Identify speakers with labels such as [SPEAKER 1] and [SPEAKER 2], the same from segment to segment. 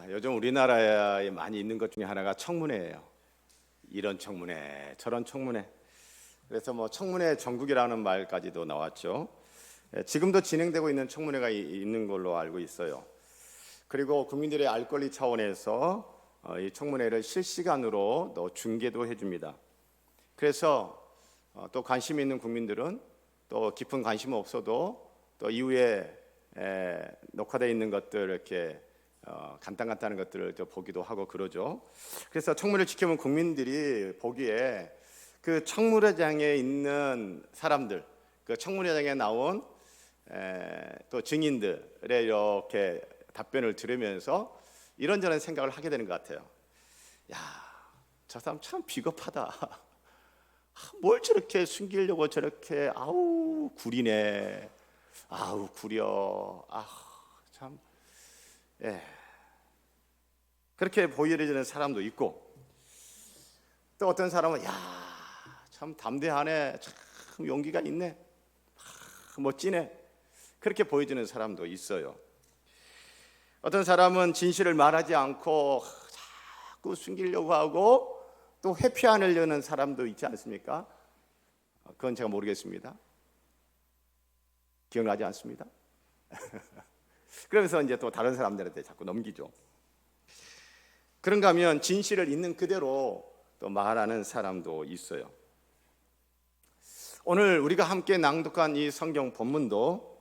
[SPEAKER 1] 요즘 우리나라에 많이 있는 것 중에 하나가 청문회예요. 이런 청문회, 저런 청문회. 그래서 뭐 청문회 전국이라는 말까지도 나왔죠. 지금도 진행되고 있는 청문회가 있는 걸로 알고 있어요. 그리고 국민들의 알 권리 차원에서 이 청문회를 실시간으로 또 중계도 해줍니다. 그래서 또 관심 있는 국민들은 또 깊은 관심은 없어도 또 이후에 녹화되어 있는 것들 이렇게 간단한 것들을 보기도 하고 그러죠. 그래서 청문회를 지켜본 국민들이 보기에 그 청문회장에 있는 사람들, 그 청문회장에 나온 또 증인들의 이렇게 답변을 들으면서 이런저런 생각을 하게 되는 것 같아요. 야, 저 사람 참 비겁하다. 뭘 저렇게 숨기려고 저렇게 아우 구리네. 아우 구려. 참. 그렇게 보여지는 사람도 있고, 또 어떤 사람은 참 담대하네, 참 용기가 있네, 멋지네, 그렇게 보여지는 사람도 있어요. 어떤 사람은 진실을 말하지 않고 자꾸 숨기려고 하고 또 회피하려는 사람도 있지 않습니까? 그건 제가 모르겠습니다. 기억나지 않습니다. 그러면서 이제 또 다른 사람들한테 자꾸 넘기죠. 그런가 하면 진실을 있는 그대로 또 말하는 사람도 있어요. 오늘 우리가 함께 낭독한 이 성경 본문도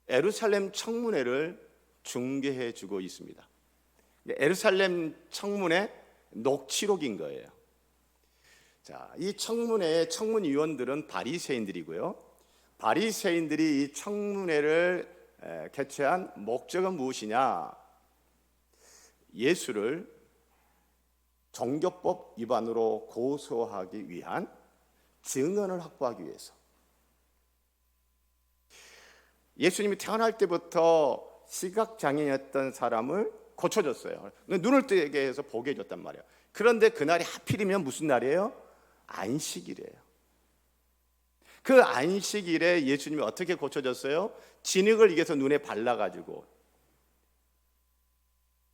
[SPEAKER 1] 예루살렘 청문회를 중계해 주고 있습니다. 예루살렘 청문회 녹취록인 거예요. 자, 이 청문회의 청문위원들은 바리새인들이고요. 바리새인들이 이 청문회를 개최한 목적은 무엇이냐? 예수를 종교법 위반으로 고소하기 위한 증언을 확보하기 위해서. 예수님이 태어날 때부터 시각장애였던 사람을 고쳐줬어요. 눈을 뜨게 해서 보게 해줬단 말이에요. 그런데 그날이 하필이면 무슨 날이에요? 안식일이에요. 그 안식일에 예수님이 어떻게 고쳐줬어요? 진흙을 이겨서 눈에 발라가지고.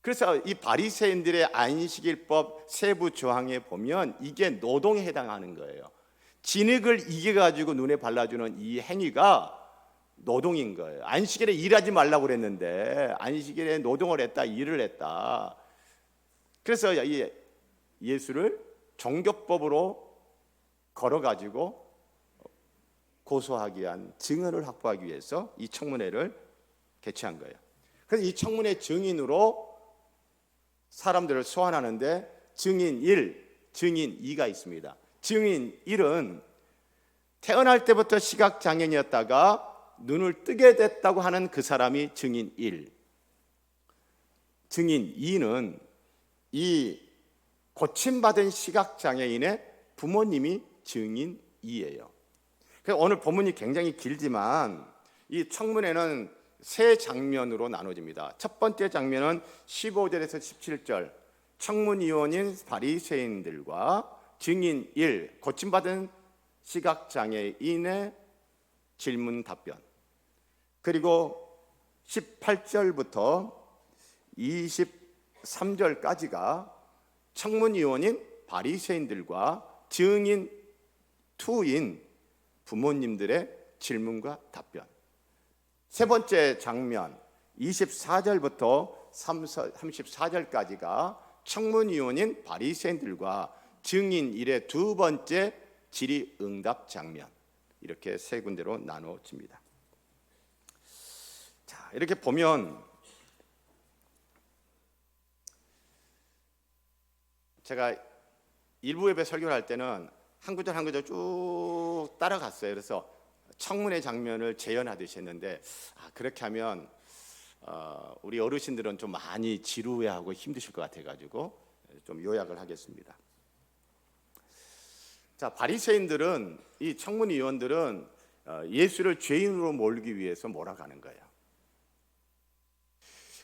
[SPEAKER 1] 그래서 이 바리새인들의 안식일법 세부 조항에 보면 이게 노동에 해당하는 거예요. 진흙을 이겨가지고 눈에 발라주는 이 행위가 노동인 거예요. 안식일에 일하지 말라고 그랬는데 안식일에 노동을 했다, 일을 했다. 그래서 이 예수를 종교법으로 걸어가지고 고소하기 위한 증언을 확보하기 위해서 이 청문회를 개최한 거예요. 그래서 이 청문회 증인으로 사람들을 소환하는데 증인 1, 증인 2가 있습니다. 증인 1은 태어날 때부터 시각장애인이었다가 눈을 뜨게 됐다고 하는 그 사람이 증인 1. 증인 2는 이 고침받은 시각장애인의 부모님이 증인 2예요. 그래서 오늘 본문이 굉장히 길지만 이 청문회는 세 장면으로 나눠집니다. 첫 번째 장면은 15절에서 17절, 청문위원인 바리새인들과 증인 1, 고침받은 시각장애인의 질문 답변, 그리고 18절부터 23절까지가 청문위원인 바리새인들과 증인 2인 부모님들의 질문과 답변. 세 번째 장면 24절부터 34절까지가 청문위원인 바리새인들과 증인 1의 두 번째 질의응답 장면. 이렇게 세 군데로 나눠집니다. 자, 이렇게 보면 제가 일부 예배 설교를 할 때는 한 구절 한 구절 쭉 따라갔어요. 그래서 청문회 장면을 재현하듯이 했는데 그렇게 하면 우리 어르신들은 좀 많이 지루해하고 힘드실 것 같아가지고 좀 요약을 하겠습니다. 자, 바리새인들은, 이 청문위원들은 예수를 죄인으로 몰기 위해서 몰아가는 거예요.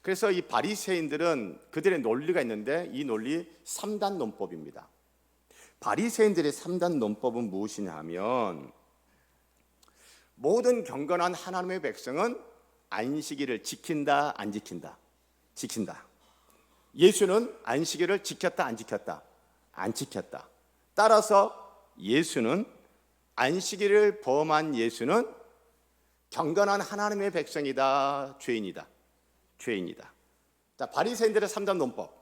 [SPEAKER 1] 그래서 이 바리새인들은 그들의 논리가 있는데 이 논리 3단 논법입니다. 바리새인들의 3단 논법은 무엇이냐 하면 모든 경건한 하나님의 백성은 안식일을 지킨다, 안 지킨다? 지킨다. 예수는 안식일을 지켰다, 안 지켰다? 안 지켰다. 따라서 예수는, 안식일을 범한 예수는 경건한 하나님의 백성이다, 죄인이다? 죄인이다. 자, 바리새인들의 3단 논법.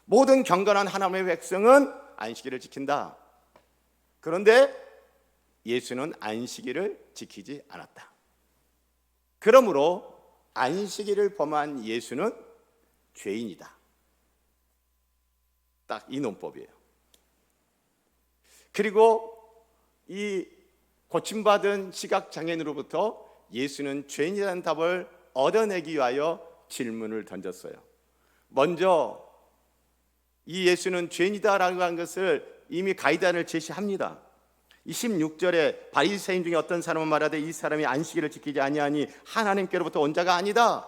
[SPEAKER 1] 모든 경건한 하나님의 백성은 안식일을 지킨다. 그런데 예수는 안식일을 지키지 않았다. 그러므로 안식일을 범한 예수는 죄인이다. 딱 이 논법이에요. 그리고 이 고침받은 시각장애인으로부터 예수는 죄인이라는 답을 얻어내기 위하여 질문을 던졌어요. 먼저 이 예수는 죄인이다라고 하는 것을 이미 가이드라인을 제시합니다. 26절에 바리새인 중에 어떤 사람은 말하되 이 사람이 안식일을 지키지 아니하니 하나님께로부터 온 자가 아니다.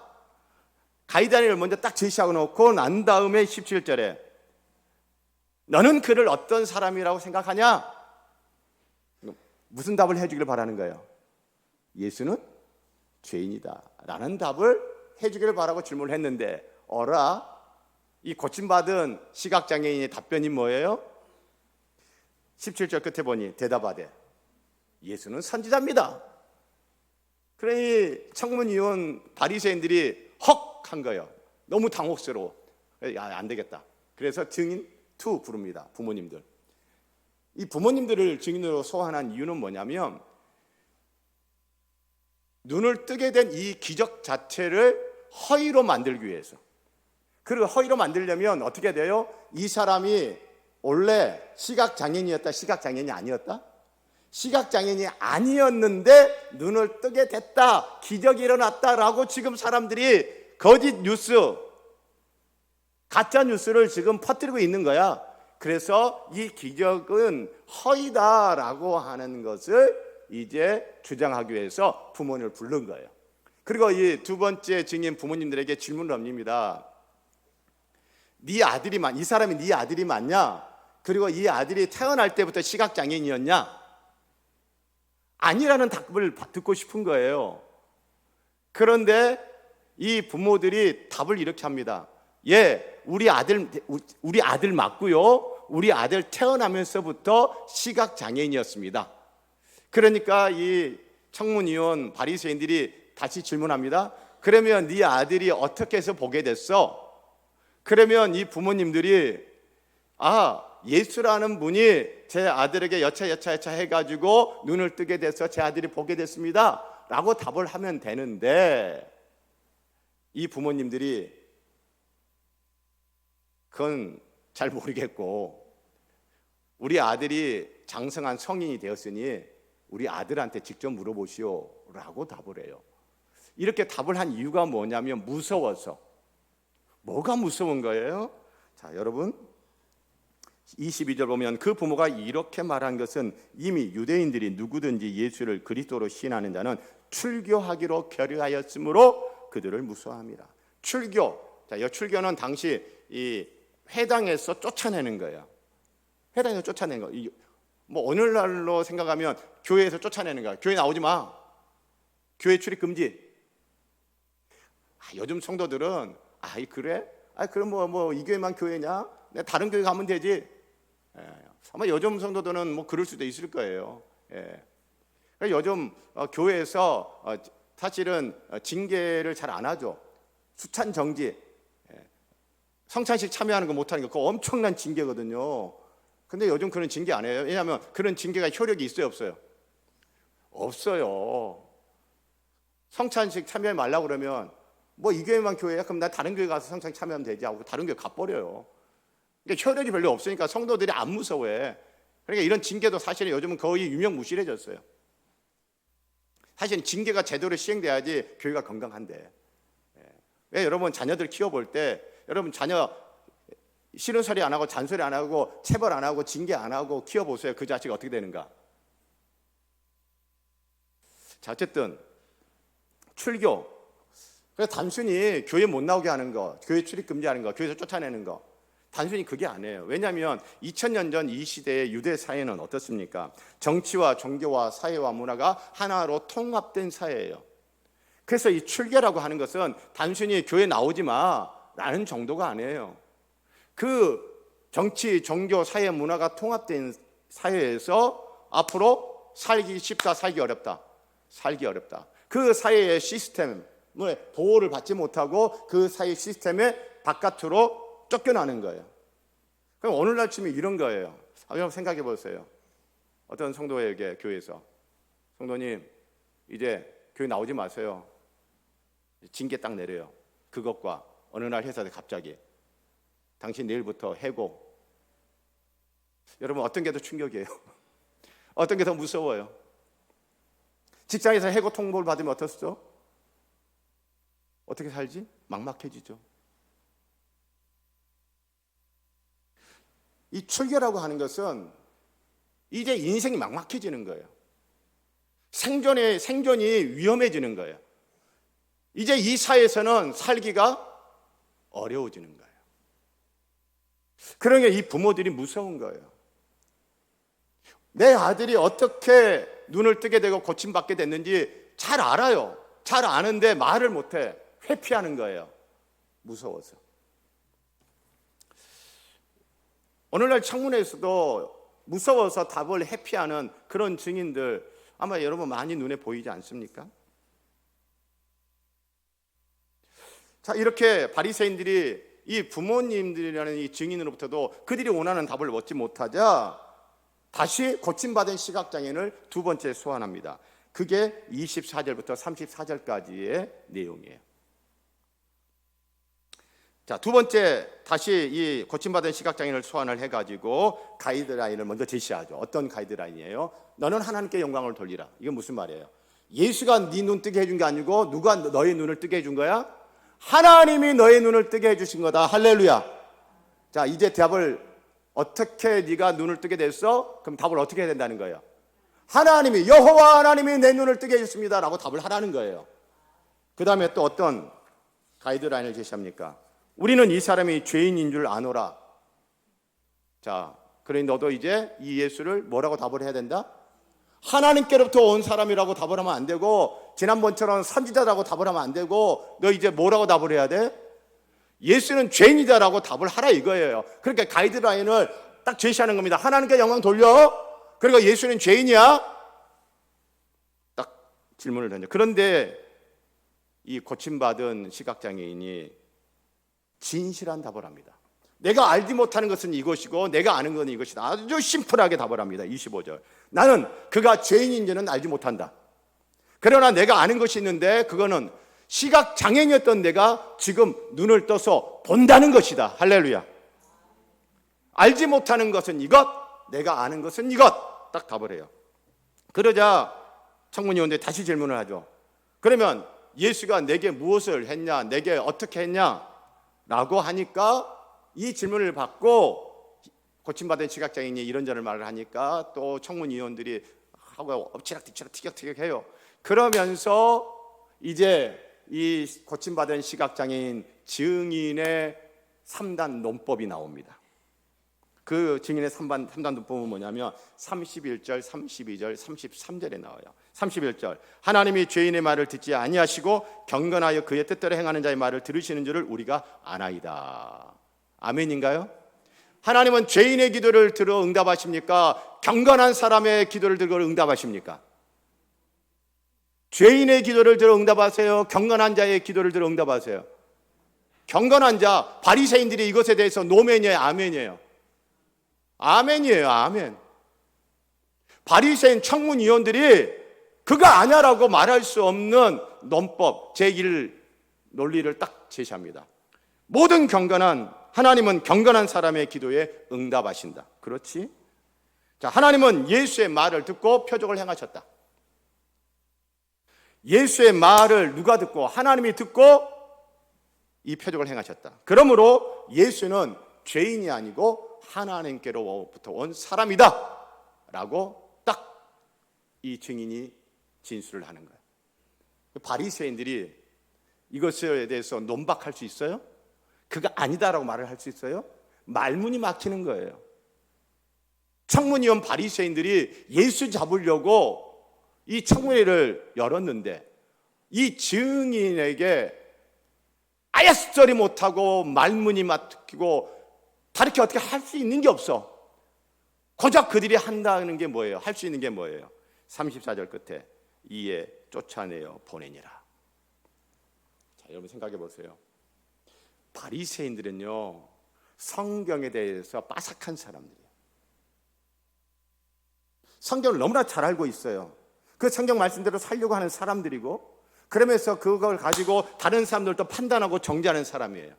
[SPEAKER 1] 가이드라인을 먼저 딱 제시하고 놓고 난 다음에 17절에 너는 그를 어떤 사람이라고 생각하냐? 무슨 답을 해주기를 바라는 거예요? 예수는 죄인이다 라는 답을 해주기를 바라고 질문을 했는데, 어라, 이 고침받은 시각장애인의 답변이 뭐예요? 17절 끝에 보니 대답하되 예수는 선지자입니다. 그러니 청문위원 바리새인들이 헉 한 거예요. 너무 당혹스러워. 안 되겠다. 그래서 증인 2 부릅니다. 부모님들. 이 부모님들을 증인으로 소환한 이유는 뭐냐면, 눈을 뜨게 된 이 기적 자체를 허위로 만들기 위해서. 그리고 허위로 만들려면 어떻게 돼요? 이 사람이 원래 시각장애인이었다, 시각장애인이 아니었다? 시각장애인이 아니었는데 눈을 뜨게 됐다, 기적이 일어났다라고 지금 사람들이 거짓 뉴스, 가짜 뉴스를 지금 퍼뜨리고 있는 거야. 그래서 이 기적은 허위다라고 하는 것을 이제 주장하기 위해서 부모님을 부른 거예요. 그리고 이 두 번째 증인 부모님들에게 질문을 합니다. 이 사람이 네 아들이 맞냐? 그리고 이 아들이 태어날 때부터 시각장애인이었냐? 아니라는 답을 듣고 싶은 거예요. 그런데 이 부모들이 답을 이렇게 합니다. 예, 우리 아들 맞고요. 우리 아들 태어나면서부터 시각장애인이었습니다. 그러니까 이 청문위원 바리새인들이 다시 질문합니다. 그러면 네 아들이 어떻게 해서 보게 됐어? 그러면 이 부모님들이 예수라는 분이 제 아들에게 여차 해가지고 눈을 뜨게 돼서 제 아들이 보게 됐습니다 라고 답을 하면 되는데, 이 부모님들이 그건 잘 모르겠고 우리 아들이 장성한 성인이 되었으니 우리 아들한테 직접 물어보시오 라고 답을 해요. 이렇게 답을 한 이유가 뭐냐면 무서워서. 뭐가 무서운 거예요? 자, 여러분 22절 보면 그 부모가 이렇게 말한 것은 이미 유대인들이 누구든지 예수를 그리스도로 시인하는 자는 출교하기로 결의하였으므로 그들을 무서워합니다. 출교. 자, 이 출교는 당시 이 회당에서 쫓아내는 거예요. 회당에서 쫓아내는 거. 뭐 오늘날로 생각하면 교회에서 쫓아내는 거야. 교회 나오지 마. 교회 출입 금지. 요즘 성도들은 그래? 그럼 뭐 이 교회만 교회냐? 내가 다른 교회 가면 되지. 아마 요즘 성도들은 뭐 그럴 수도 있을 거예요. 요즘 교회에서 사실은 징계를 잘 안 하죠. 수찬 정지, 성찬식 참여하는 거 못하는 거 그거 엄청난 징계거든요. 근데 요즘 그런 징계 안 해요. 왜냐하면 그런 징계가 효력이 있어요, 없어요? 없어요. 성찬식 참여하지 말라고 그러면 뭐 이 교회만 교회야? 그럼 나 다른 교회 가서 성찬식 참여하면 되지 하고 다른 교회 가버려요. 그러니까 효력이 별로 없으니까 성도들이 안 무서워해. 그러니까 이런 징계도 사실은 요즘은 거의 유명무실해졌어요. 사실은 징계가 제대로 시행돼야지 교회가 건강한데. 왜 여러분 자녀들 키워볼 때 여러분 자녀 싫은 소리 안 하고 잔소리 안 하고 체벌 안 하고 징계 안 하고 키워보세요. 그 자식이 어떻게 되는가? 자, 어쨌든 출교. 그래서 단순히 교회 못 나오게 하는 거, 교회 출입 금지하는 거, 교회에서 쫓아내는 거, 단순히 그게 아니에요. 왜냐하면 2000년 전 이 시대의 유대 사회는 어떻습니까? 정치와 종교와 사회와 문화가 하나로 통합된 사회예요. 그래서 이 출교라고 하는 것은 단순히 교회 나오지 마라는 정도가 아니에요. 그 정치, 종교, 사회, 문화가 통합된 사회에서 앞으로 살기 쉽다, 살기 어렵다. 살기 어렵다. 그 사회의 시스템, 보호를 받지 못하고 그 사회 시스템의 바깥으로 쫓겨나는 거예요. 그럼 오늘날 치면 이런 거예요. 여러분 생각해 보세요. 어떤 성도에게 교회에서 성도님 이제 교회 나오지 마세요. 징계 딱 내려요. 그것과 어느 날 회사에 갑자기 당신 내일부터 해고. 여러분 어떤 게 더 충격이에요? 어떤 게 더 무서워요? 직장에서 해고 통보를 받으면 어떻죠? 어떻게 살지? 막막해지죠. 이 출교라고 하는 것은 이제 인생이 막막해지는 거예요. 생존이 위험해지는 거예요. 이제 이 사회에서는 살기가 어려워지는 거예요. 그러니까 이 부모들이 무서운 거예요. 내 아들이 어떻게 눈을 뜨게 되고 고침받게 됐는지 잘 알아요. 잘 아는데 말을 못해. 회피하는 거예요. 무서워서. 오늘날 청문회에서도 무서워서 답을 회피하는 그런 증인들 아마 여러분 많이 눈에 보이지 않습니까? 자, 이렇게 바리새인들이 이 부모님들이라는 이 증인으로부터도 그들이 원하는 답을 얻지 못하자 다시 고침받은 시각장애인을 두 번째 소환합니다. 그게 24절부터 34절까지의 내용이에요. 자, 두 번째 다시 이 고침받은 시각장애인을 소환을 해가지고 가이드라인을 먼저 제시하죠. 어떤 가이드라인이에요? 너는 하나님께 영광을 돌리라. 이게 무슨 말이에요? 예수가 네 눈 뜨게 해준 게 아니고 누가 너의 눈을 뜨게 해준 거야? 하나님이 너의 눈을 뜨게 해주신 거다. 할렐루야. 자, 이제 답을 어떻게 네가 눈을 뜨게 됐어? 그럼 답을 어떻게 해야 된다는 거예요? 하나님이, 여호와 하나님이 내 눈을 뜨게 해줬습니다 라고 답을 하라는 거예요. 그 다음에 또 어떤 가이드라인을 제시합니까? 우리는 이 사람이 죄인인 줄 아노라. 자, 그러니 너도 이제 이 예수를 뭐라고 답을 해야 된다? 하나님께로부터 온 사람이라고 답을 하면 안 되고, 지난번처럼 선지자라고 답을 하면 안 되고, 너 이제 뭐라고 답을 해야 돼? 예수는 죄인이다라고 답을 하라 이거예요. 그러니까 가이드라인을 딱 제시하는 겁니다. 하나님께 영광 돌려. 그리고 예수는 죄인이야. 딱 질문을 던져. 그런데 이 고침받은 시각장애인이 진실한 답을 합니다. 내가 알지 못하는 것은 이것이고 내가 아는 건 이것이다. 아주 심플하게 답을 합니다. 25절. 나는 그가 죄인인지는 알지 못한다. 그러나 내가 아는 것이 있는데 그거는 시각장애인이었던 내가 지금 눈을 떠서 본다는 것이다. 할렐루야. 알지 못하는 것은 이것, 내가 아는 것은 이것. 딱 답을 해요. 그러자 청문위원들이 다시 질문을 하죠. 그러면 예수가 내게 무엇을 했냐, 내게 어떻게 했냐 라고 하니까 이 질문을 받고 고침받은 시각장애인이 이런저런 말을 하니까 또 청문위원들이 하고 엎치락뒤치락 티격태격해요. 그러면서 이제 이 고침받은 시각장애인 증인의 3단 논법이 나옵니다. 그 증인의 3단 논법은 뭐냐면 31절, 32절, 33절에 나와요. 31절. 하나님이 죄인의 말을 듣지 아니하시고 경건하여 그의 뜻대로 행하는 자의 말을 들으시는 줄을 우리가 아나이다. 아멘인가요? 하나님은 죄인의 기도를 들어 응답하십니까? 경건한 사람의 기도를 들어 응답하십니까? 죄인의 기도를 들어 응답하세요? 경건한 자의 기도를 들어 응답하세요? 경건한 자, 바리새인들이 이것에 대해서 노멘이에요, 아멘이에요? 아멘이에요, 아멘. 바리새인 청문위원들이 그가 아냐라고 말할 수 없는 논법, 제1 논리를 딱 제시합니다. 모든 하나님은 경건한 사람의 기도에 응답하신다. 그렇지? 자, 하나님은 예수의 말을 듣고 표적을 행하셨다. 예수의 말을 누가 듣고? 하나님이 듣고 이 표적을 행하셨다. 그러므로 예수는 죄인이 아니고 하나님께로부터 온 사람이다 라고 딱 이 증인이 진술을 하는 거예요. 바리새인들이 이것에 대해서 논박할 수 있어요? 그가 아니다라고 말을 할 수 있어요? 말문이 막히는 거예요. 청문위원 바리새인들이 예수 잡으려고 이 청문회를 열었는데 이 증인에게 아야스절이 못하고 말문이 막히고 다르게 어떻게 할 수 있는 게 없어. 고작 그들이 한다는 게 뭐예요? 할 수 있는 게 뭐예요? 34절 끝에 이에 쫓아내어 보내니라. 자, 여러분 생각해 보세요. 바리새인들은요, 성경에 대해서 빠삭한 사람들이에요. 성경을 너무나 잘 알고 있어요. 그 성경 말씀대로 살려고 하는 사람들이고, 그러면서 그걸 가지고 다른 사람들도 판단하고 정죄하는 사람이에요.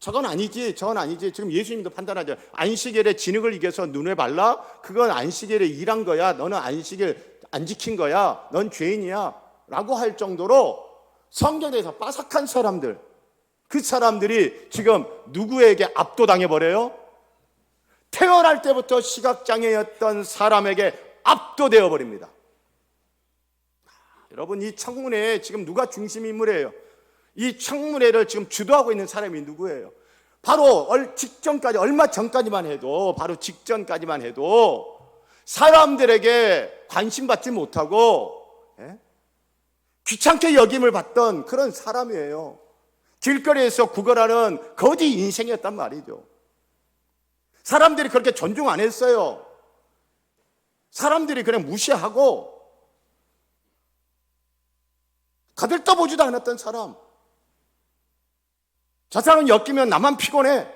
[SPEAKER 1] 저건 아니지, 저건 아니지. 지금 예수님도 판단하죠. 안식일에 진흙을 이겨서 눈에 발라? 그건 안식일에 일한 거야. 너는 안식일 안 지킨 거야. 넌 죄인이야. 라고 할 정도로 성경에 대해서 빠삭한 사람들, 그 사람들이 지금 누구에게 압도당해 버려요? 태어날 때부터 시각장애였던 사람에게 압도되어 버립니다. 여러분, 이 청문회에 지금 누가 중심 인물이에요? 이 청문회를 지금 주도하고 있는 사람이 누구예요? 바로 직전까지, 얼마 전까지만 해도, 바로 직전까지만 해도 사람들에게 관심받지 못하고 귀찮게 여김을 받던 그런 사람이에요. 길거리에서 구걸하는 거지 인생이었단 말이죠. 사람들이 그렇게 존중 안 했어요. 사람들이 그냥 무시하고 가들떠보지도 않았던 사람. 저 사람은 엮이면 나만 피곤해.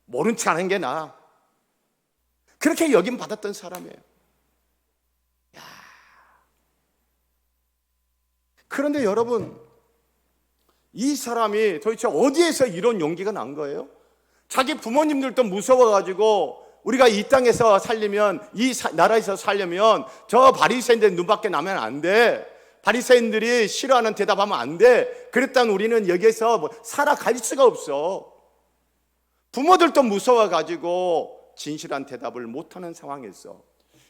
[SPEAKER 1] 모른 척 하는 게 나아. 그렇게 여김 받았던 사람이에요. 야. 그런데 여러분, 이 사람이 도대체 어디에서 이런 용기가 난 거예요? 자기 부모님들도 무서워가지고 우리가 이 땅에서 살려면, 이 나라에서 살려면 저 바리새인들 눈밖에 나면 안 돼. 바리새인들이 싫어하는 대답하면 안 돼. 그랬다면 우리는 여기에서 살아갈 수가 없어. 부모들도 무서워가지고 진실한 대답을 못하는 상황에서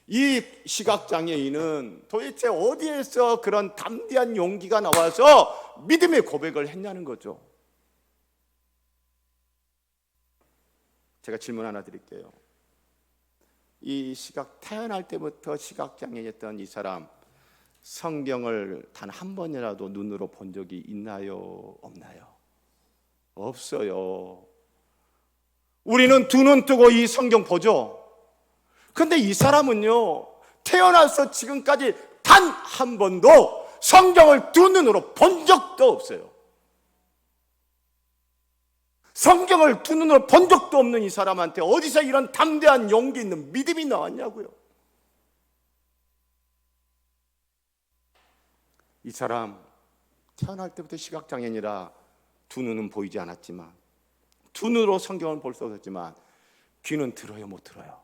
[SPEAKER 1] 이 시각장애인은 도대체 어디에서 그런 담대한 용기가 나와서 믿음의 고백을 했냐는 거죠. 제가 질문 하나 드릴게요. 이 태어날 때부터 시각장애였던 이 사람, 성경을 단 한 번이라도 눈으로 본 적이 있나요? 없나요? 없어요. 우리는 두 눈 뜨고 이 성경 보죠. 근데 이 사람은요, 태어나서 지금까지 단 한 번도 성경을 두 눈으로 본 적도 없어요. 성경을 두 눈으로 본 적도 없는 이 사람한테 어디서 이런 담대한 용기 있는 믿음이 나왔냐고요. 이 사람 태어날 때부터 시각장애인이라 두 눈은 보이지 않았지만, 두 눈으로 성경을 볼 수 없었지만 귀는 들어요, 못 들어요?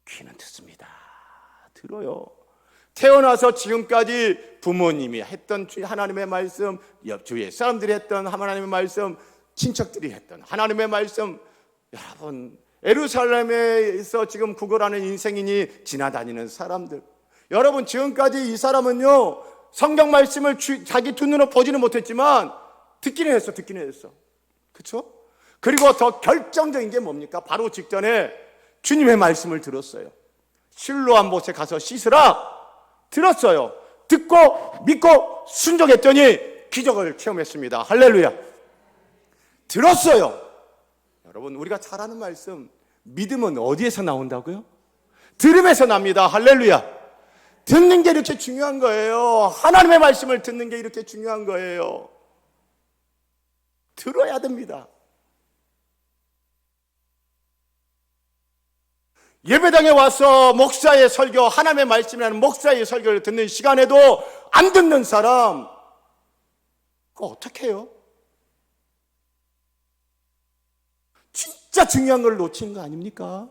[SPEAKER 1] 귀는 듣습니다. 들어요. 태어나서 지금까지 부모님이 했던 하나님의 말씀, 옆 주위에 사람들이 했던 하나님의 말씀, 친척들이 했던 하나님의 말씀, 여러분, 예루살렘에서 지금 구걸하는 인생이니 지나다니는 사람들, 여러분, 지금까지 이 사람은요, 성경 말씀을 자기 두 눈으로 보지는 못했지만 듣기는 했어. 그렇죠? 그리고 더 결정적인 게 뭡니까? 바로 직전에 주님의 말씀을 들었어요. 실로암 못에 가서 씻으라 들었어요. 듣고 믿고 순종했더니 기적을 체험했습니다. 할렐루야. 들었어요. 여러분, 우리가 잘 아는 말씀, 믿음은 어디에서 나온다고요? 들음에서 납니다. 할렐루야. 듣는 게 이렇게 중요한 거예요. 하나님의 말씀을 듣는 게 이렇게 중요한 거예요. 들어야 됩니다. 예배당에 와서 목사의 설교, 하나님의 말씀이라는 목사의 설교를 듣는 시간에도 안 듣는 사람, 그거 어떻게 해요? 진짜 중요한 걸 놓친 거 아닙니까?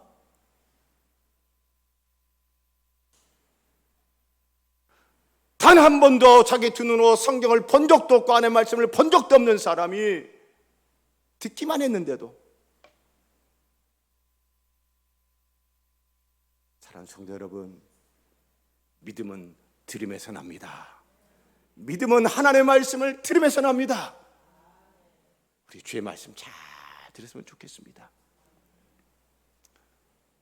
[SPEAKER 1] 단 한 번도 자기 두 눈으로 성경을 본 적도 없고 하나님의 말씀을 본 적도 없는 사람이 듣기만 했는데도, 사랑하는 성도 여러분, 믿음은 들음에서 납니다. 믿음은 하나님의 말씀을 들음에서 납니다. 우리 주의 말씀 잘 들었으면 좋겠습니다.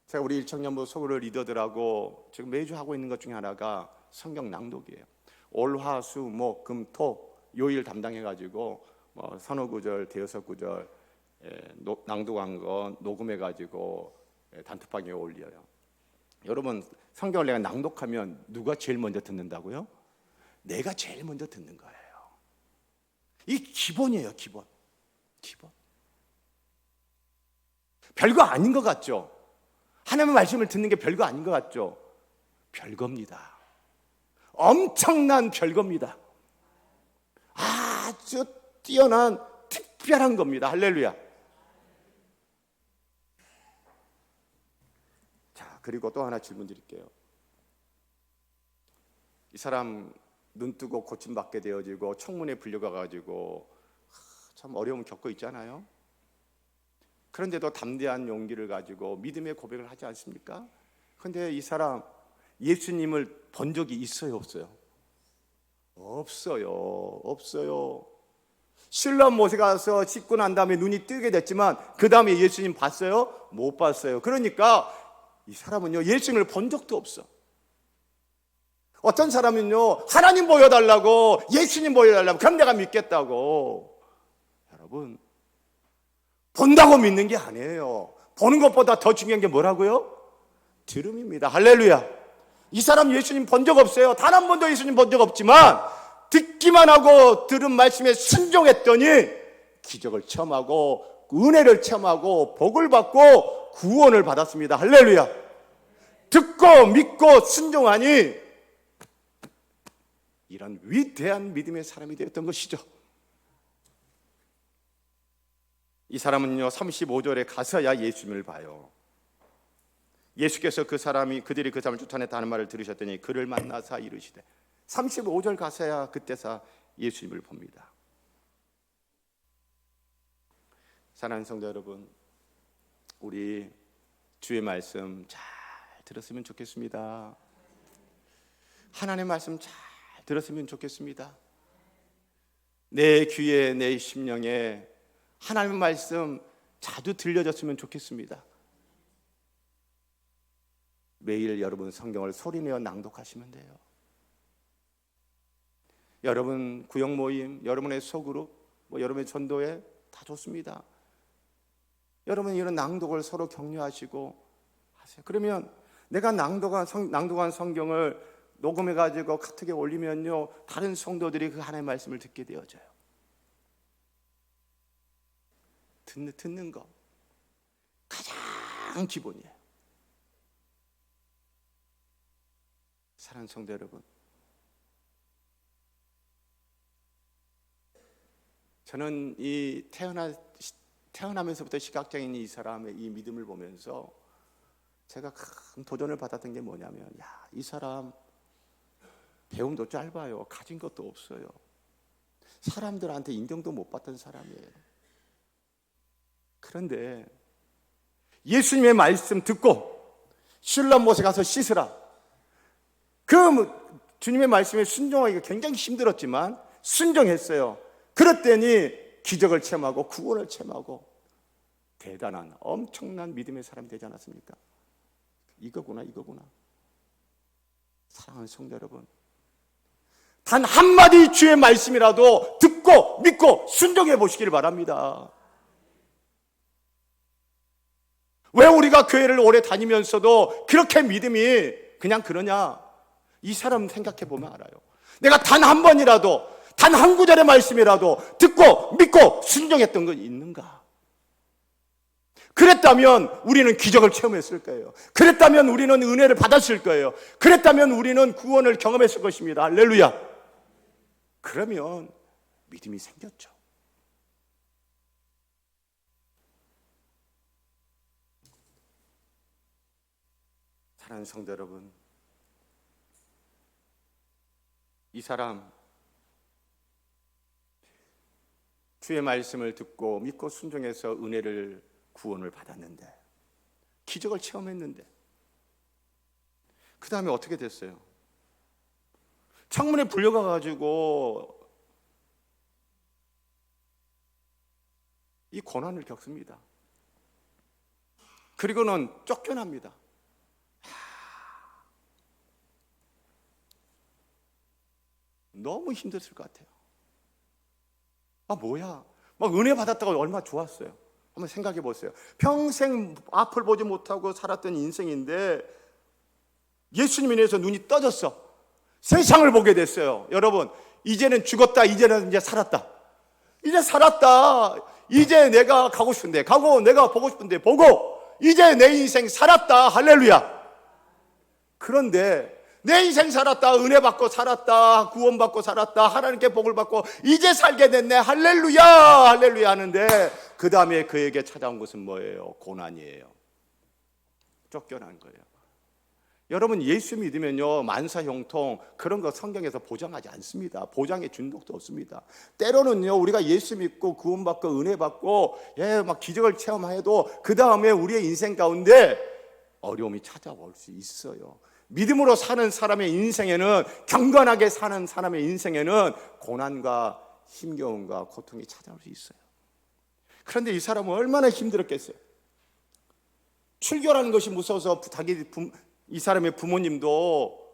[SPEAKER 1] 제가 우리 일청년부 소그룹 리더들하고 지금 매주 하고 있는 것 중에 하나가 성경 낭독이에요. 올, 화, 수, 목, 금, 토, 요일 담당해가지고 서너 구절, 대여섯 구절 낭독한 거 녹음해 가지고 단톡방에 올려요. 여러분, 성경을 내가 낭독하면 누가 제일 먼저 듣는다고요? 내가 제일 먼저 듣는 거예요. 이 기본이에요, 기본. 별거 아닌 것 같죠? 하나님의 말씀을 듣는 게 별거 아닌 것 같죠? 별겁니다. 엄청난 별겁니다. 아주 뛰어난 특별한 겁니다. 할렐루야. 자, 그리고 또 하나 질문 드릴게요. 이 사람 눈 뜨고 고침받게 되어지고 청문회에 불려가가지고 참 어려움을 겪고 있잖아요. 그런데도 담대한 용기를 가지고 믿음의 고백을 하지 않습니까? 그런데 이 사람 예수님을 본 적이 있어요, 없어요? 없어요. 실로암 못에 가서 씻고 난 다음에 눈이 뜨게 됐지만 그 다음에 예수님 봤어요? 못 봤어요. 그러니까 이 사람은요, 예수님을 본 적도 없어. 어떤 사람은요, 하나님 보여달라고, 예수님 보여달라고, 그럼 내가 믿겠다고. 여러분, 본다고 믿는 게 아니에요. 보는 것보다 더 중요한 게 뭐라고요? 들음입니다. 할렐루야. 이 사람 예수님 본 적 없어요. 단 한 번도 예수님 본 적 없지만 듣기만 하고 들은 말씀에 순종했더니 기적을 체험하고 은혜를 체험하고 복을 받고 구원을 받았습니다. 할렐루야. 듣고 믿고 순종하니 이런 위대한 믿음의 사람이 되었던 것이죠. 이 사람은요, 35절에 가서야 예수님을 봐요. 예수께서 그들이 그 사람을 쫓아냈다는 말을 들으셨더니 그를 만나사 이르시되, 35절 가서야 그때서 예수님을 봅니다. 사랑하는 성도 여러분, 우리 주의 말씀 잘 들었으면 좋겠습니다. 하나님의 말씀 잘 들었으면 좋겠습니다. 내 귀에, 내 심령에 하나님의 말씀 자주 들려졌으면 좋겠습니다. 매일 여러분 성경을 소리내어 낭독하시면 돼요. 여러분 구역 모임, 여러분의 소그룹, 여러분의 전도회 다 좋습니다. 여러분 이런 낭독을 서로 격려하시고 하세요. 그러면 내가 낭독한 성경을 녹음해가지고 카톡에 올리면요, 다른 성도들이 그 하나님의 말씀을 듣게 되어져요. 듣는 거 가장 기본이에요. 사랑하는 성도 여러분, 저는 이 태어나면서부터 시각장애인 이 사람의 이 믿음을 보면서 제가 큰 도전을 받았던 게 뭐냐면, 이 사람 배움도 짧아요. 가진 것도 없어요. 사람들한테 인정도 못 받던 사람이에요. 그런데 예수님의 말씀 듣고 실로암 못에 가서 씻으라, 그 주님의 말씀에 순종하기가 굉장히 힘들었지만 순종했어요. 그랬더니 기적을 체험하고 구원을 체험하고 대단한 엄청난 믿음의 사람이 되지 않았습니까? 이거구나. 사랑하는 성도 여러분, 단 한마디 주의 말씀이라도 듣고 믿고 순종해 보시길 바랍니다. 왜 우리가 교회를 오래 다니면서도 그렇게 믿음이 그냥 그러냐? 이 사람 생각해 보면 알아요. 내가 단 한 번이라도, 단 한 구절의 말씀이라도 듣고 믿고 순종했던 건 있는가? 그랬다면 우리는 기적을 체험했을 거예요. 그랬다면 우리는 은혜를 받았을 거예요. 그랬다면 우리는 구원을 경험했을 것입니다. 할렐루야. 그러면 믿음이 생겼죠. 사랑하는 성도 여러분, 이 사람 주의 말씀을 듣고 믿고 순종해서 은혜를, 구원을 받았는데, 기적을 체험했는데, 그 다음에 어떻게 됐어요? 청문회 불려가가지고 이 고난을 겪습니다. 그리고는 쫓겨납니다. 너무 힘들었을 것 같아요. 뭐야, 막 은혜 받았다가 얼마나 좋았어요. 한번 생각해 보세요. 평생 앞을 보지 못하고 살았던 인생인데 예수님에 대해서 눈이 떠졌어. 세상을 보게 됐어요. 여러분, 이제는 죽었다. 이제는 이제 살았다. 이제 살았다. 이제 내가 가고 싶은데 가고, 내가 보고 싶은데 보고, 이제 내 인생 살았다. 할렐루야. 그런데 내 인생 살았다, 은혜 받고 살았다, 구원 받고 살았다, 하나님께 복을 받고 이제 살게 됐네, 할렐루야, 할렐루야 하는데 그 다음에 그에게 찾아온 것은 뭐예요? 고난이에요. 쫓겨난 거예요. 여러분, 예수 믿으면요, 만사형통 그런 거 성경에서 보장하지 않습니다. 보장해 준 적도 없습니다. 때로는요, 우리가 예수 믿고 구원 받고 은혜 받고 막 기적을 체험해도 그 다음에 우리의 인생 가운데 어려움이 찾아올 수 있어요. 믿음으로 사는 사람의 인생에는, 경건하게 사는 사람의 인생에는 고난과 힘겨움과 고통이 찾아올 수 있어요. 그런데 이 사람은 얼마나 힘들었겠어요. 출교라는 것이 무서워서 이 사람의 부모님도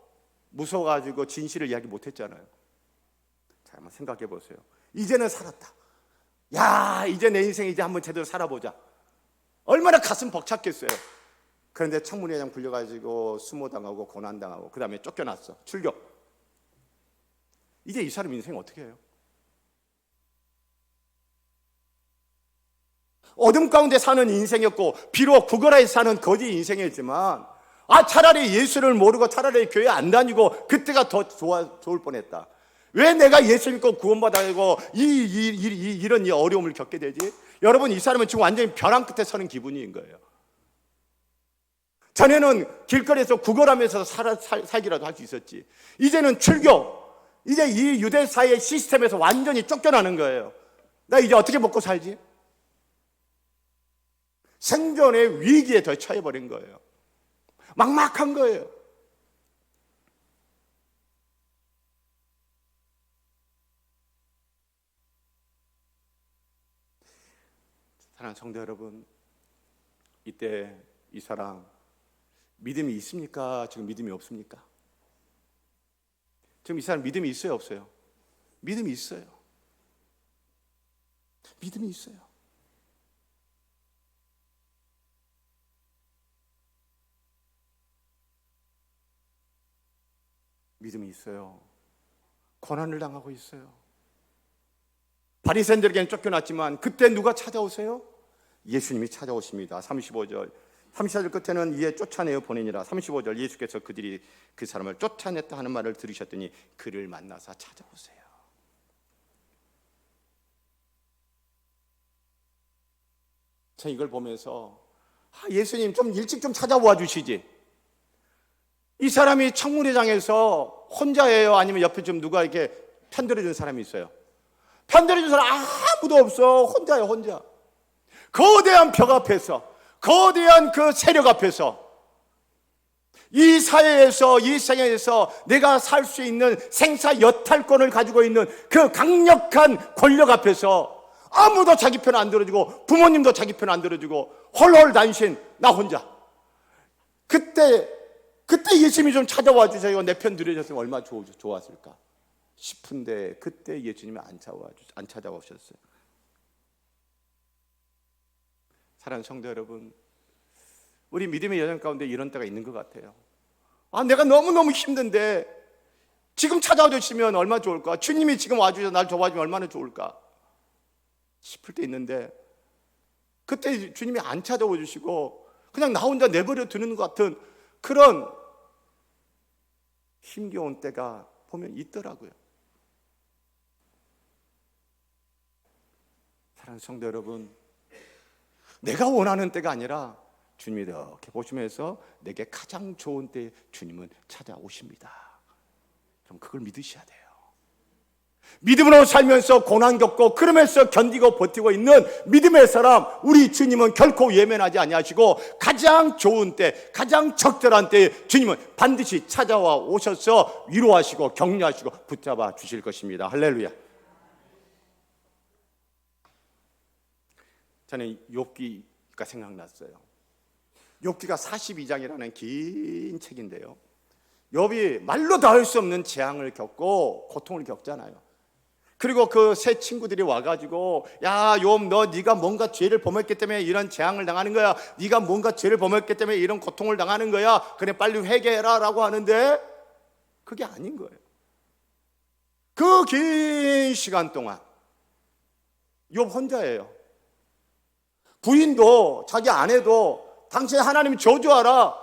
[SPEAKER 1] 무서워가지고 진실을 이야기 못했잖아요. 자, 한번 생각해 보세요. 이제는 살았다. 야, 이제 내 인생 이제 한번 제대로 살아보자. 얼마나 가슴 벅찼겠어요. 그런데 청문회장 불려가지고 수모당하고 고난당하고 그 다음에 쫓겨났어. 출교. 이제 이 사람 인생 어떻게 해요? 어둠 가운데 사는 인생이었고 비록 구걸하에 사는 거지 인생이었지만 차라리 예수를 모르고 차라리 교회 안 다니고 그때가 더 좋을 뻔했다. 왜 내가 예수 믿고 구원받아고 이런 어려움을 겪게 되지? 여러분, 이 사람은 지금 완전히 벼랑 끝에 서는 기분인 거예요. 전에는 길거리에서 구걸하면서 살기라도 할 수 있었지. 이제는 출교, 이제 이 유대사의 시스템에서 완전히 쫓겨나는 거예요. 나 이제 어떻게 먹고 살지? 생존의 위기에 더 처해버린 거예요. 막막한 거예요. 사랑하는 성도 여러분, 이때 이 사람 믿음이 있습니까? 지금 믿음이 없습니까? 지금 이 사람 믿음이 있어요, 없어요? 믿음이 있어요. 믿음이 있어요. 믿음이 있어요. 고난을 당하고 있어요. 바리새인들에게는 쫓겨났지만 그때 누가 찾아오세요? 예수님이 찾아오십니다. 35절 끝에는 이에 쫓아내어 보내니라. 35절 예수께서 그들이 그 사람을 쫓아냈다 하는 말을 들으셨더니 그를 만나서 찾아오세요. 저 이걸 보면서 예수님 좀 일찍 좀 찾아와 주시지. 이 사람이 청문회장에서 혼자예요? 아니면 옆에 좀 누가 이렇게 편들어준 사람이 있어요? 편들어준 사람 아무도 없어. 혼자예요, 혼자. 거대한 벽 앞에서, 거대한 그 세력 앞에서, 이 사회에서, 이 세상에서 내가 살 수 있는 생사 여탈권을 가지고 있는 그 강력한 권력 앞에서 아무도 자기 편 안 들어주고 부모님도 자기 편 안 들어주고 홀홀 단신, 나 혼자. 그때 예수님이 좀 찾아와 주세요. 내 편 들어줬으면 얼마나 좋았을까 싶은데 그때 예수님이 안 찾아오셨어요. 사랑하는 성도 여러분, 우리 믿음의 여정 가운데 이런 때가 있는 것 같아요. 내가 너무너무 힘든데 지금 찾아와 주시면 얼마나 좋을까? 주님이 지금 와주셔서 날 도와주면 얼마나 좋을까 싶을 때 있는데 그때 주님이 안 찾아와 주시고 그냥 나 혼자 내버려 두는 것 같은 그런 힘겨운 때가 보면 있더라고요. 사랑하는 성도 여러분, 내가 원하는 때가 아니라 주님이 이렇게 보시면서 내게 가장 좋은 때에 주님은 찾아오십니다. 그럼 그걸 믿으셔야 돼요. 믿음으로 살면서 고난 겪고 그러면서 견디고 버티고 있는 믿음의 사람, 우리 주님은 결코 외면하지 아니하시고 가장 좋은 때, 가장 적절한 때에 주님은 반드시 찾아와 오셔서 위로하시고 격려하시고 붙잡아 주실 것입니다. 할렐루야. 저는 욥기가 생각났어요. 욥기가 42장이라는 긴 책인데요, 욥이 말로 다 할 수 없는 재앙을 겪고 고통을 겪잖아요. 그리고 그 세 친구들이 와가지고 야 욥 너 네가 뭔가 죄를 범했기 때문에 이런 재앙을 당하는 거야. 네가 뭔가 죄를 범했기 때문에 이런 고통을 당하는 거야. 그래 빨리 회개해라 라고 하는데 그게 아닌 거예요. 그 긴 시간 동안 욥 혼자예요. 부인도 자기 아내도 당신 하나님 저주하라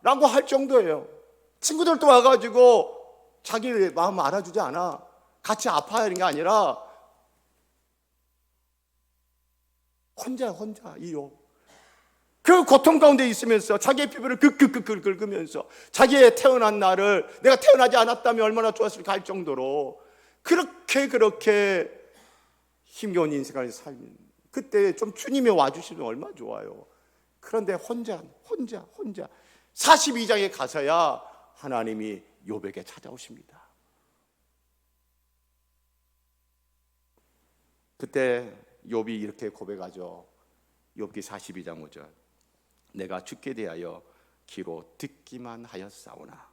[SPEAKER 1] 라고 할 정도예요. 친구들도 와가지고 자기 마음 알아주지 않아. 같이 아파하는 게 아니라 혼자 이 욥. 그 고통 가운데 있으면서 자기의 피부를 긁긁긁 긁으면서 자기의 태어난 날을 내가 태어나지 않았다면 얼마나 좋았을까 할 정도로 그렇게 힘겨운 인생을 살면 그때 좀 주님이 와주시면 얼마나 좋아요. 그런데 혼자 42장에 가서야 하나님이 욥에게 찾아오십니다. 그때 욥이 이렇게 고백하죠. 욥기 42장 5절. 내가 죽게 대하여 귀로 듣기만 하였사오나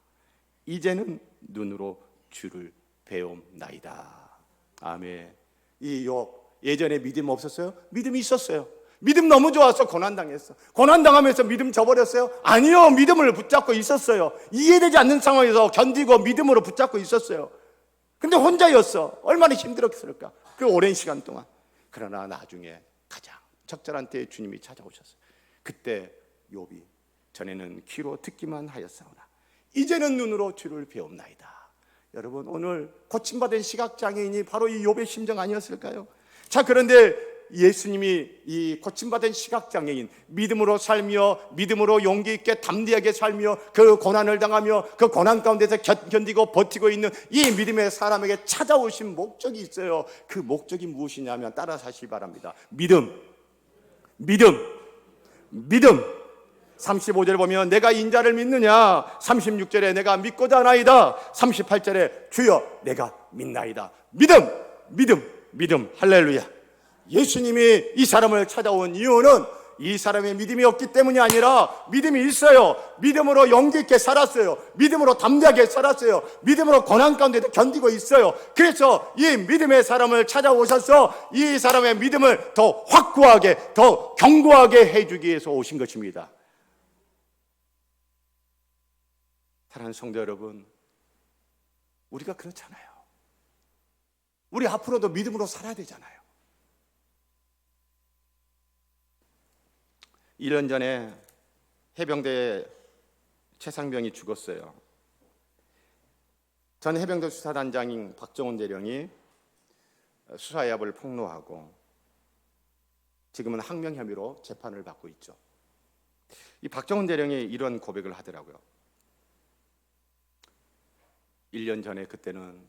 [SPEAKER 1] 이제는 눈으로 주를 배움나이다. 아멘. 이 욥 예전에 믿음 없었어요? 믿음이 있었어요. 믿음 너무 좋아서 고난당했어. 고난당하면서 믿음 저버렸어요? 아니요, 믿음을 붙잡고 있었어요. 이해되지 않는 상황에서 견디고 믿음으로 붙잡고 있었어요. 근데 혼자였어. 얼마나 힘들었을까 그 오랜 시간 동안. 그러나 나중에 가장 적절한 때에 주님이 찾아오셨어요. 그때 욥이 전에는 귀로 듣기만 하였사오나 이제는 눈으로 주를 배움나이다. 여러분 오늘 고침받은 시각장애인이 바로 이 욥의 심정 아니었을까요? 자, 그런데 예수님이 이 고침받은 시각장애인 믿음으로 살며 믿음으로 용기 있게 담대하게 살며 그 고난을 당하며 그 고난 가운데서 견디고 버티고 있는 이 믿음의 사람에게 찾아오신 목적이 있어요. 그 목적이 무엇이냐면 따라서 하시기 바랍니다. 믿음 35절에 보면 내가 인자를 믿느냐, 36절에 내가 믿고자 하나이다, 38절에 주여 내가 믿나이다. 믿음 할렐루야. 예수님이 이 사람을 찾아온 이유는 이 사람의 믿음이 없기 때문이 아니라 믿음이 있어요. 믿음으로 용기 있게 살았어요. 믿음으로 담대하게 살았어요. 믿음으로 고난 가운데도 견디고 있어요. 그래서 이 믿음의 사람을 찾아오셔서 이 사람의 믿음을 더 확고하게 더 견고하게 해주기 위해서 오신 것입니다. 사랑하는 성도 여러분, 우리가 그렇잖아요. 우리 앞으로도 믿음으로 살아야 되잖아요. 1년 전에 해병대 최상병이 죽었어요. 전 해병대 수사단장인 박정훈 대령이 수사야부를 폭로하고 지금은 항명 혐의로 재판을 받고 있죠. 이 박정훈 대령이 이런 고백을 하더라고요. 1년 전에 그때는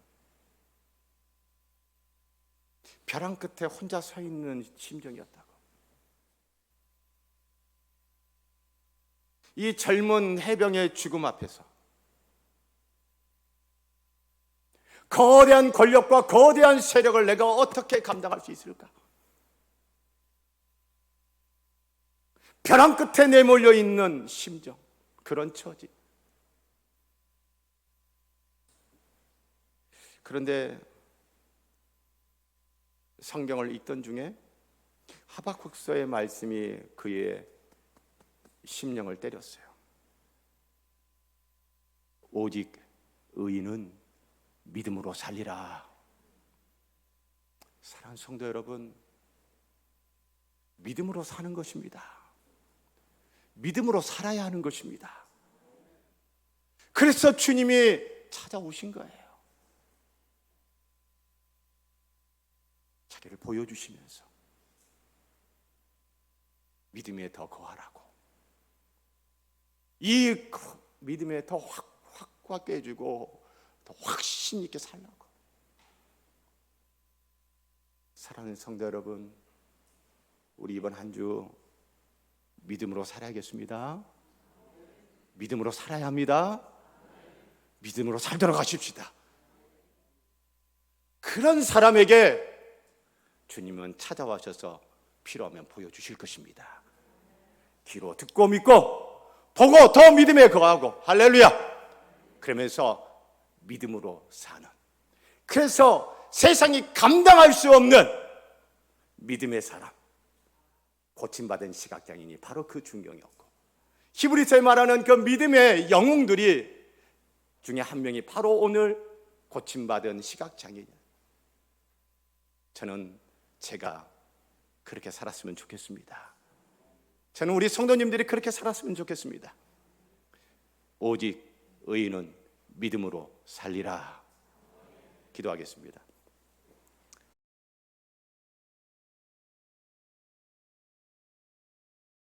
[SPEAKER 1] 벼랑 끝에 혼자 서 있는 심정이었다고. 이 젊은 해병의 죽음 앞에서 거대한 권력과 거대한 세력을 내가 어떻게 감당할 수 있을까? 벼랑 끝에 내몰려 있는 심정, 그런 처지. 그런데 성경을 읽던 중에 하박국서의 말씀이 그의 심령을 때렸어요. 오직 의인은 믿음으로 살리라. 사랑하는 성도 여러분, 믿음으로 사는 것입니다. 믿음으로 살아야 하는 것입니다. 그래서 주님이 찾아오신 거예요. 자기를 보여주시면서 믿음에 더 거하라고, 이 믿음에 더 확고하게 해주고 더 확신 있게 살라고. 사랑하는 성도 여러분, 우리 이번 한 주 믿음으로 살아야겠습니다. 믿음으로 살아야 합니다. 믿음으로 살도록 하십시다. 그런 사람에게 주님은 찾아와셔서 필요하면 보여주실 것입니다. 귀로 듣고 믿고 보고 더 믿음에 거하고, 할렐루야. 그러면서 믿음으로 사는. 그래서 세상이 감당할 수 없는 믿음의 사람, 고침받은 시각장애인이 바로 그 중경이었고, 히브리서에 말하는 그 믿음의 영웅들이 중에 한 명이 바로 오늘 고침받은 시각장애인이에요. 저는 제가 그렇게 살았으면 좋겠습니다. 저는 우리 성도님들이 그렇게 살았으면 좋겠습니다. 오직 의인은 믿음으로 살리라. 기도하겠습니다.